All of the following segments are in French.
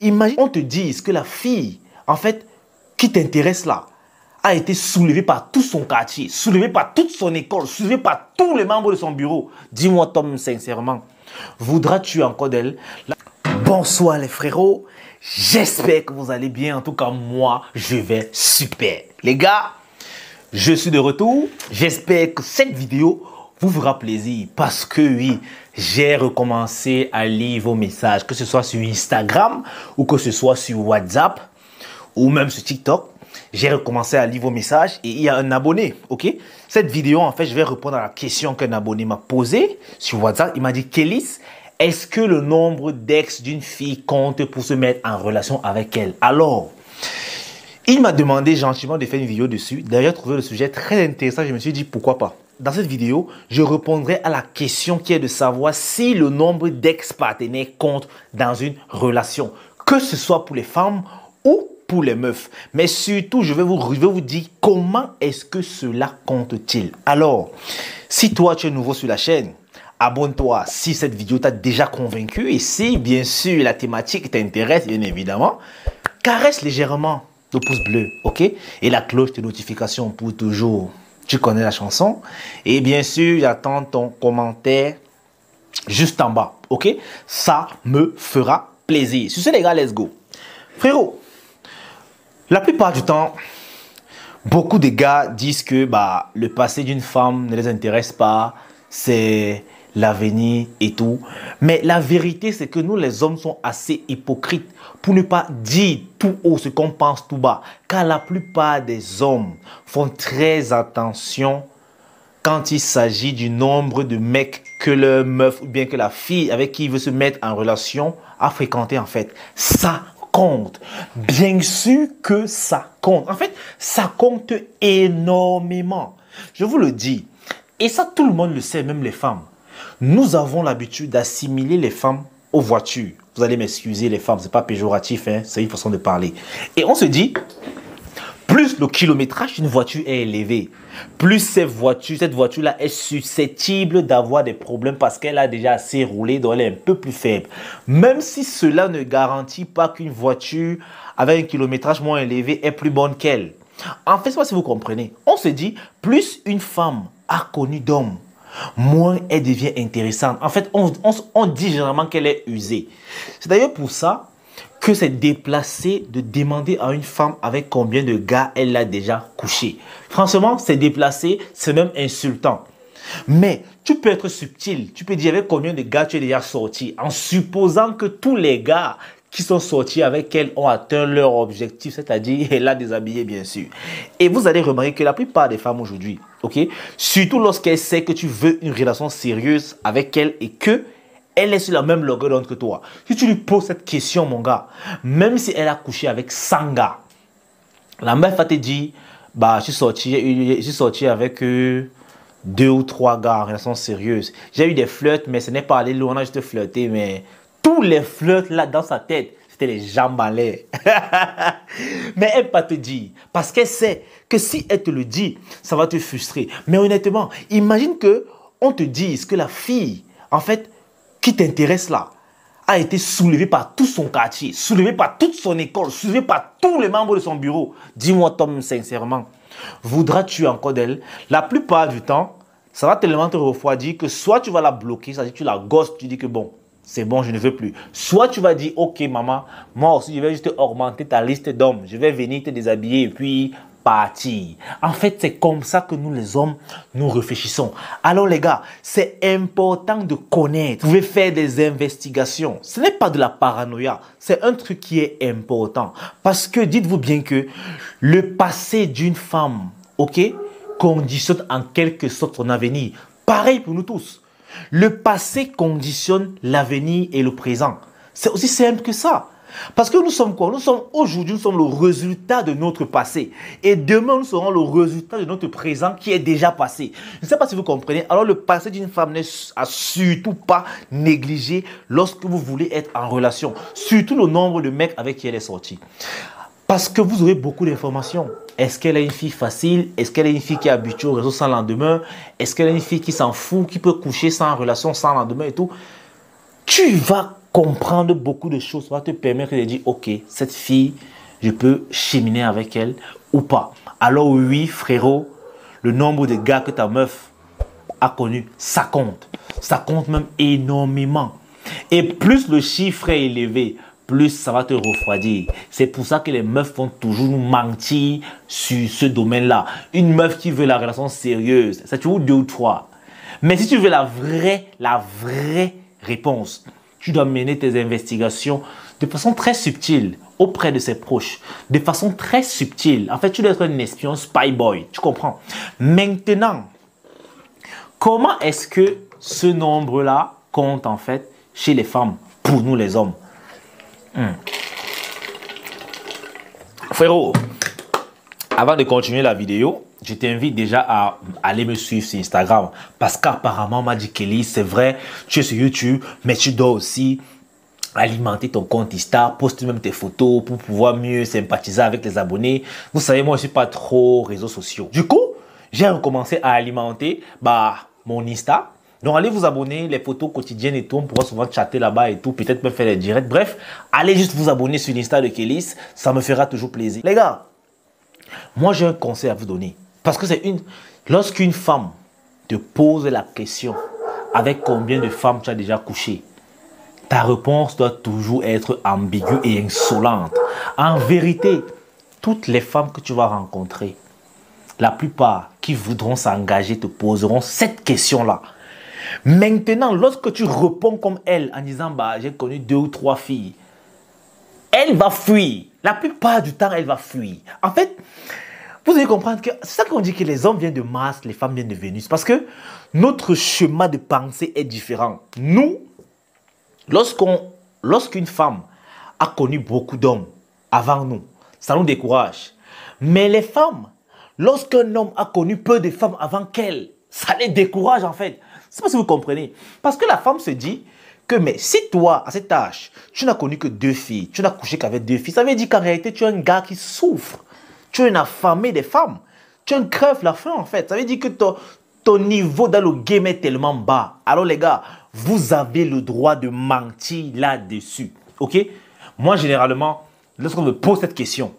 imagine, on te dise que la fille, en fait, qui t'intéresse là, a été soulevée par tout son quartier, soulevée par toute son école, soulevée par tous les membres de son bureau. Dis-moi, Tom, sincèrement, voudras-tu encore d'elle? Bonsoir les frérots, j'espère que vous allez bien. En tout cas, moi, je vais super. Les gars, je suis de retour. J'espère que cette vidéo vous fera plaisir parce que oui, j'ai recommencé à lire vos messages, que ce soit sur Instagram ou que ce soit sur WhatsApp ou même sur TikTok. J'ai recommencé à lire vos messages et il y a un abonné, ok? Cette vidéo, en fait, je vais répondre à la question qu'un abonné m'a posée sur WhatsApp. Il m'a dit, Kélis, est-ce que le nombre d'ex d'une fille compte pour se mettre en relation avec elle? Alors, il m'a demandé gentiment de faire une vidéo dessus. D'ailleurs, j'ai trouvé le sujet très intéressant. Je me suis dit, pourquoi pas? Dans cette vidéo, je répondrai à la question qui est de savoir si le nombre d'ex-partenaires compte dans une relation. Que ce soit pour les femmes ou pour les meufs. Mais surtout, je vais vous dire comment est-ce que cela compte-t-il. Alors, si toi, tu es nouveau sur la chaîne, abonne-toi si cette vidéo t'a déjà convaincu. Et si, bien sûr, la thématique t'intéresse, bien évidemment, caresse légèrement le pouce bleu, ok? Et la cloche de notification pour toujours. Tu connais la chanson. Et bien sûr, j'attends ton commentaire juste en bas, ok? Ça me fera plaisir. Sur ce, les gars, let's go. Frérot, la plupart du temps, beaucoup de gars disent que le passé d'une femme ne les intéresse pas, c'est l'avenir et tout. Mais la vérité, c'est que nous, les hommes, sommes assez hypocrites pour ne pas dire tout haut ce qu'on pense tout bas. Car la plupart des hommes font très attention quand il s'agit du nombre de mecs que leur meuf ou bien que la fille avec qui il veut se mettre en relation a fréquenté en fait. Ça compte. Bien sûr que ça compte. En fait, ça compte énormément. Je vous le dis. Et ça, tout le monde le sait, même les femmes. Nous avons l'habitude d'assimiler les femmes aux voitures. Vous allez m'excuser, les femmes, c'est pas péjoratif, hein, c'est une façon de parler. Et on se dit, plus le kilométrage d'une voiture est élevé, plus cette voiture-là est susceptible d'avoir des problèmes parce qu'elle a déjà assez roulé, donc elle est un peu plus faible. Même si cela ne garantit pas qu'une voiture avec un kilométrage moins élevé est plus bonne qu'elle. En fait, je ne sais pas si vous comprenez. On se dit, plus une femme a connu d'hommes, moins elle devient intéressante. En fait, on dit généralement qu'elle est usée. C'est d'ailleurs pour ça que c'est déplacé de demander à une femme avec combien de gars elle a déjà couché. Franchement, c'est déplacé, c'est même insultant. Mais tu peux être subtil, tu peux dire avec combien de gars tu es déjà sorti, en supposant que tous les gars qui sont sortis avec elle ont atteint leur objectif, c'est-à-dire elle a déshabillé bien sûr. Et vous allez remarquer que la plupart des femmes aujourd'hui, ok, surtout lorsqu'elle sait que tu veux une relation sérieuse avec elle et que elle est sur la même longueur d'onde que toi. Si tu lui poses cette question, mon gars, même si elle a couché avec 100 gars, la meuf va te dire, je suis sorti avec 2 ou 3 gars en relation sérieuse. J'ai eu des flirts, mais ce n'est pas allé loin, on a juste flirté, mais tous les flirts là dans sa tête, c'était les jambes en l'air. Mais elle ne va pas te dire, parce qu'elle sait que si elle te le dit, ça va te frustrer. Mais honnêtement, imagine que on te dise que la fille, en fait, qui t'intéresse là, a été soulevée par tout son quartier, soulevée par toute son école, soulevée par tous les membres de son bureau. Dis-moi, Tom, sincèrement, voudras-tu encore d'elle? La plupart du temps, ça va tellement te refroidir que soit tu vas la bloquer, c'est-à-dire que tu la gosses, tu dis que bon, c'est bon, je ne veux plus. Soit tu vas dire, ok maman, moi aussi je vais juste augmenter ta liste d'hommes, je vais venir te déshabiller et puis partir. En fait, c'est comme ça que nous les hommes, nous réfléchissons. Alors les gars, c'est important de connaître. Vous pouvez faire des investigations. Ce n'est pas de la paranoïa, c'est un truc qui est important. Parce que dites-vous bien que le passé d'une femme, ok, conditionne en quelque sorte son avenir. Pareil pour nous tous. Le passé conditionne l'avenir et le présent. C'est aussi simple que ça. Parce que nous sommes quoi? Aujourd'hui, nous sommes le résultat de notre passé. Et demain, nous serons le résultat de notre présent qui est déjà passé. Je ne sais pas si vous comprenez. Alors, le passé d'une femme n'est surtout pas négligé lorsque vous voulez être en relation. Surtout le nombre de mecs avec qui elle est sortie. Parce que vous aurez beaucoup d'informations. Est-ce qu'elle est une fille facile? Est-ce qu'elle est une fille qui est habituée au réseau sans lendemain? Est-ce qu'elle est une fille qui s'en fout, qui peut coucher sans relation, sans lendemain et tout? Tu vas comprendre beaucoup de choses. Ça va te permettre de dire, ok, cette fille, je peux cheminer avec elle ou pas. Alors oui, frérot, le nombre de gars que ta meuf a connu, ça compte. Ça compte même énormément. Et plus le chiffre est élevé, plus ça va te refroidir. C'est pour ça que les meufs vont toujours nous mentir sur ce domaine-là. Une meuf qui veut la relation sérieuse, c'est toujours 2 ou 3. Mais si tu veux la vraie réponse, tu dois mener tes investigations de façon très subtile auprès de ses proches. De façon très subtile. En fait, tu dois être un espion spy boy. Tu comprends? Maintenant, comment est-ce que ce nombre-là compte en fait chez les femmes pour nous les hommes? Frérot, avant de continuer la vidéo, je t'invite déjà à aller me suivre sur Instagram. Parce qu'apparemment, on m'a dit, Kelly, c'est vrai, tu es sur YouTube, mais tu dois aussi alimenter ton compte Insta, poster même tes photos pour pouvoir mieux sympathiser avec les abonnés. Vous savez, moi, je ne suis pas trop réseaux sociaux. Du coup, j'ai recommencé à alimenter mon Insta. Donc, allez vous abonner, les photos quotidiennes et tout. On pourra souvent chatter là-bas et tout. Peut-être me faire des directs. Bref, allez juste vous abonner sur l'Insta de Kelly. Ça me fera toujours plaisir. Les gars, moi, j'ai un conseil à vous donner. Parce que lorsqu'une femme te pose la question avec combien de femmes tu as déjà couché, ta réponse doit toujours être ambiguë et insolente. En vérité, toutes les femmes que tu vas rencontrer, la plupart qui voudront s'engager te poseront cette question-là. Maintenant, lorsque tu réponds comme elle en disant « j'ai connu 2 ou 3 filles », elle va fuir. La plupart du temps, elle va fuir. En fait, vous devez comprendre que c'est ça qu'on dit que les hommes viennent de Mars, les femmes viennent de Vénus. Parce que notre schéma de pensée est différent. Nous, lorsqu'une femme a connu beaucoup d'hommes avant nous, ça nous décourage. Mais les femmes, lorsqu'un homme a connu peu de femmes avant qu'elle, ça les décourage en fait. C'est pas si vous comprenez. Parce que la femme se dit que mais si toi, à cet âge, tu n'as connu que 2 filles, tu n'as couché qu'avec 2 filles, ça veut dire qu'en réalité, tu es un gars qui souffre. Tu es un affamé des femmes. Tu es un crève la faim en fait. Ça veut dire que ton niveau dans le game est tellement bas. Alors les gars, vous avez le droit de mentir là-dessus. Ok? Moi, généralement, lorsqu'on me pose cette question,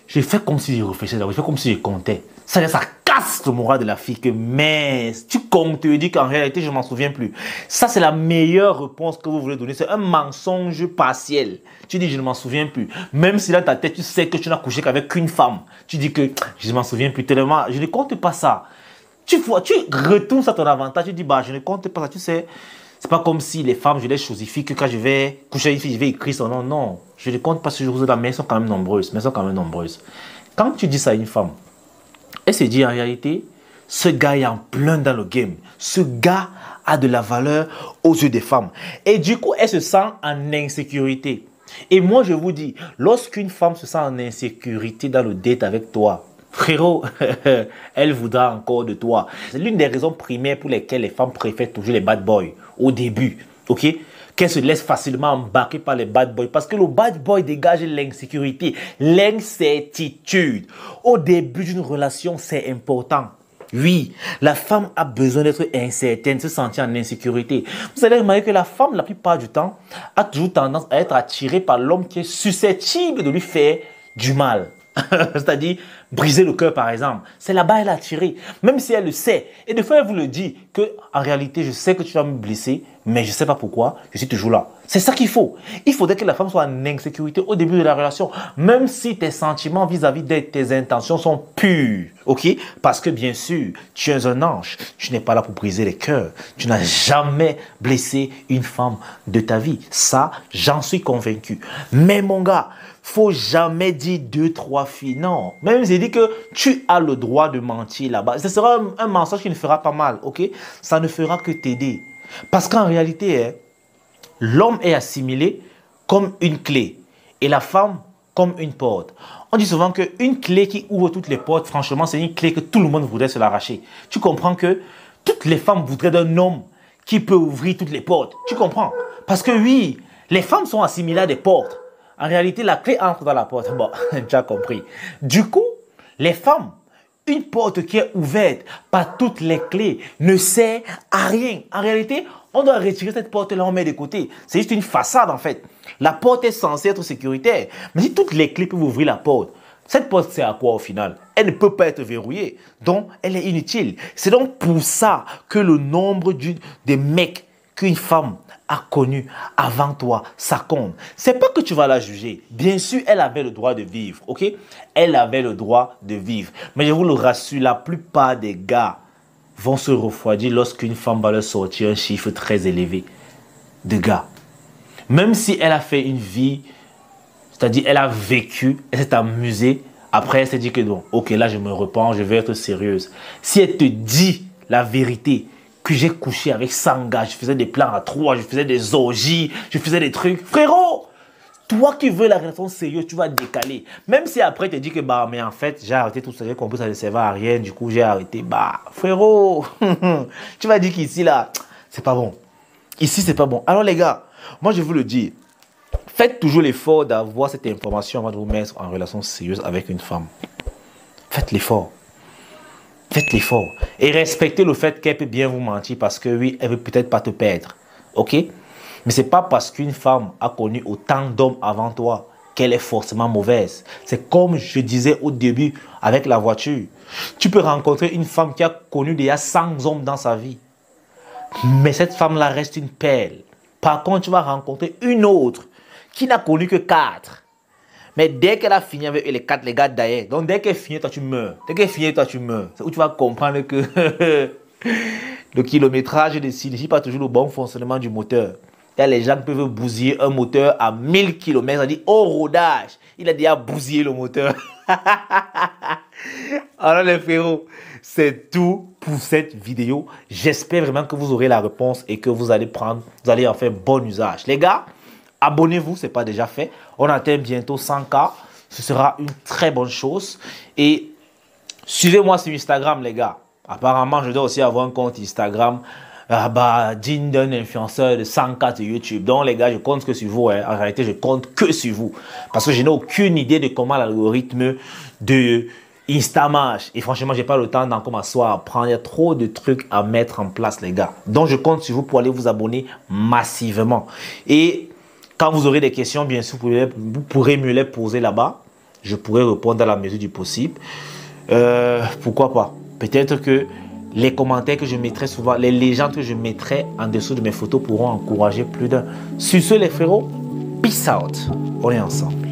je fais comme si je réfléchissais, je fais comme si je comptais. Ça casse le moral de la fille que, mais tu comptes, tu dis qu'en réalité, je ne m'en souviens plus. Ça, c'est la meilleure réponse que vous voulez donner. C'est un mensonge partiel. Tu dis, je ne m'en souviens plus. Même si dans ta tête, tu sais que tu n'as couché qu'avec une femme. Tu dis que je ne m'en souviens plus tellement. Je ne compte pas ça. Tu retournes ça à ton avantage. Tu dis, je ne compte pas ça. Tu sais, c'est pas comme si les femmes, je les chosifie, que quand je vais coucher avec une fille, je vais écrire son nom. Non, je ne compte pas ce jour-là, mais elles sont quand même nombreuses. Quand tu dis ça à une femme, elle se dit en réalité, ce gars est en plein dans le game. Ce gars a de la valeur aux yeux des femmes. Et du coup, elle se sent en insécurité. Et moi, je vous dis, lorsqu'une femme se sent en insécurité dans le date avec toi, frérot, elle voudra encore de toi. C'est l'une des raisons primaires pour lesquelles les femmes préfèrent toujours les bad boys au début. Ok? Qu'elle se laisse facilement embarquer par les bad boys. Parce que le bad boy dégage l'insécurité, l'incertitude. Au début d'une relation, c'est important. Oui, la femme a besoin d'être incertaine, se sentir en insécurité. Vous allez remarquer que la femme, la plupart du temps, a toujours tendance à être attirée par l'homme qui est susceptible de lui faire du mal. C'est-à-dire briser le cœur par exemple. C'est là-bas elle est attirée. Même si elle le sait. Et des fois elle vous le dit que en réalité je sais que tu vas me blesser, mais je ne sais pas pourquoi, je suis toujours là. C'est ça qu'il faut. Il faudrait que la femme soit en insécurité au début de la relation. Même si tes sentiments vis-à-vis de tes intentions sont purs. Ok? Parce que bien sûr, tu es un ange. Tu n'es pas là pour briser les cœurs. Tu n'as jamais blessé une femme de ta vie. Ça, j'en suis convaincu. Mais mon gars, faut jamais dire 2, 3 filles. Non. Même si dit que tu as le droit de mentir là-bas. Ce sera un mensonge qui ne fera pas mal. Ok? Ça ne fera que t'aider. Parce qu'en réalité, l'homme est assimilé comme une clé et la femme comme une porte. On dit souvent qu'une clé qui ouvre toutes les portes, franchement, c'est une clé que tout le monde voudrait se l'arracher. Tu comprends que toutes les femmes voudraient d'un homme qui peut ouvrir toutes les portes. Tu comprends? Parce que oui, les femmes sont assimilées à des portes. En réalité, la clé entre dans la porte. Bon, tu as compris. Du coup, les femmes, une porte qui est ouverte par toutes les clés ne sert à rien. En réalité, on doit retirer cette porte-là, on met de côté. C'est juste une façade en fait. La porte est censée être sécuritaire. Mais si toutes les clés peuvent ouvrir la porte, cette porte sert à quoi au final? Elle ne peut pas être verrouillée. Donc, elle est inutile. C'est donc pour ça que le nombre des mecs qu'une femme a connu avant toi, ça compte. C'est pas que tu vas la juger. Bien sûr, elle avait le droit de vivre, ok? Elle avait le droit de vivre. Mais je vous le rassure, la plupart des gars vont se refroidir lorsqu'une femme va leur sortir un chiffre très élevé de gars. Même si elle a fait une vie, c'est-à-dire elle a vécu, elle s'est amusée, après elle s'est dit que bon, ok, là je me repens, je vais être sérieuse. Si elle te dit la vérité, que j'ai couché avec 100 gars, je faisais des plans à 3, je faisais des orgies, je faisais des trucs. Frérot, toi qui veux la relation sérieuse, tu vas décaler. Même si après tu te dis que bah, mais en fait, j'ai arrêté tout ça, j'ai compris ça ne servait à rien, du coup j'ai arrêté. Bah, frérot, tu vas dire qu'ici là, c'est pas bon. Ici, c'est pas bon. Alors les gars, moi je vous le dis, faites toujours l'effort d'avoir cette information avant de vous mettre en relation sérieuse avec une femme. Faites l'effort. Faites l'effort. Et respectez le fait qu'elle peut bien vous mentir parce que oui, elle veut peut-être pas te perdre. Ok? Mais c'est pas parce qu'une femme a connu autant d'hommes avant toi qu'elle est forcément mauvaise. C'est comme je disais au début avec la voiture. Tu peux rencontrer une femme qui a connu déjà 100 hommes dans sa vie. Mais cette femme-là reste une perle. Par contre, tu vas rencontrer une autre qui n'a connu que 4. Mais dès qu'elle a fini avec les 4, les gars derrière, donc dès qu'elle finit, toi tu meurs. Dès qu'elle finit, toi tu meurs. C'est où tu vas comprendre que le kilométrage ne signifie pas toujours le bon fonctionnement du moteur. Il y a les gens qui peuvent bousiller un moteur à 1000 km. Ça dit au rodage, il a déjà bousillé le moteur. Alors les frérots, c'est tout pour cette vidéo. J'espère vraiment que vous aurez la réponse et que vous allez en faire bon usage. Les gars, abonnez-vous, ce n'est pas déjà fait. On atteint bientôt 100K. Ce sera une très bonne chose. Et suivez-moi sur Instagram, les gars. Apparemment, je dois aussi avoir un compte Instagram digne d'un influenceur de 100K sur YouTube. Donc, les gars, je compte que sur vous. Hein. En réalité, je compte que sur vous. Parce que je n'ai aucune idée de comment l'algorithme de Insta marche. Et franchement, je n'ai pas le temps d'encore m'asseoir à apprendre. Il y a trop de trucs à mettre en place, les gars. Donc, je compte sur vous pour aller vous abonner massivement. Et quand vous aurez des questions, bien sûr, vous pourrez me les poser là-bas. Je pourrai répondre à la mesure du possible. Pourquoi pas? Peut-être que les commentaires que je mettrai souvent, les légendes que je mettrai en dessous de mes photos pourront encourager plus d'un. Sur ce, les frérots, peace out. On est ensemble.